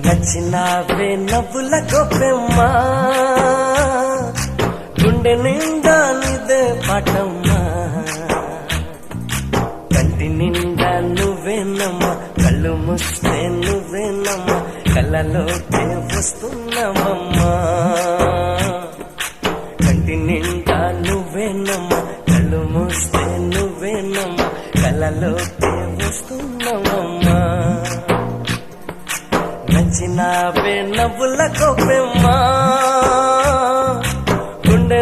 నచ్చినావే నవ్వుల గొప్పెమ్మా గుండె నిండా నీదే పాటమ్మా కంటి నిండా నువ్వేనమ్మా కళ్ళు మూస్తే నువ్వేనమ్మా కళ్ళలోకే వస్తున్నావమ్మా కంటి నిండా నువ్వేనమ్మా కళ్ళు మూస్తే నువ్వేనమ్మా కళ్ళలోకే వస్తున్నావమ్మా నచ్చినావే నవ్వుల గొప్పెమ్మా గుండె